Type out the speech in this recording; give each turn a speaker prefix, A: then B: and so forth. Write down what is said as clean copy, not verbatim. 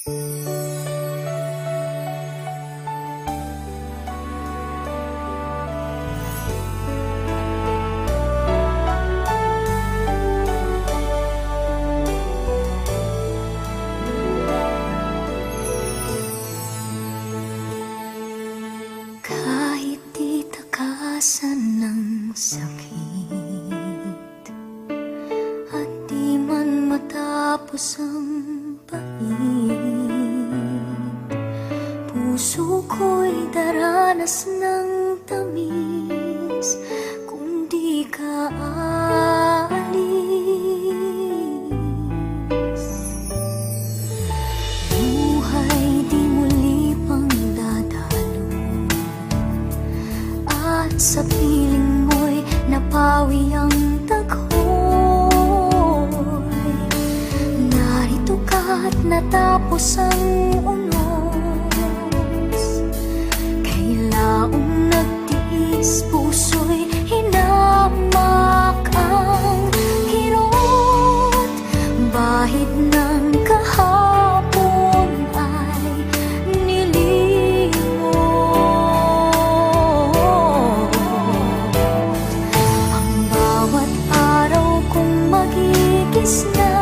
A: Kahit di takasan ng sakit at di man matapos ang pait, puso ko'y daranas ng tamis kung di ka aalis. Buhay di muli pang dadalo at sa piling mo'y napawi ang takoy. Narito ka't natapos ang unos, kailaong nagtiis, puso'y hinamak ang kirot. Bahid ng kahapon ay nilimot. Ang bawat araw kong magigisna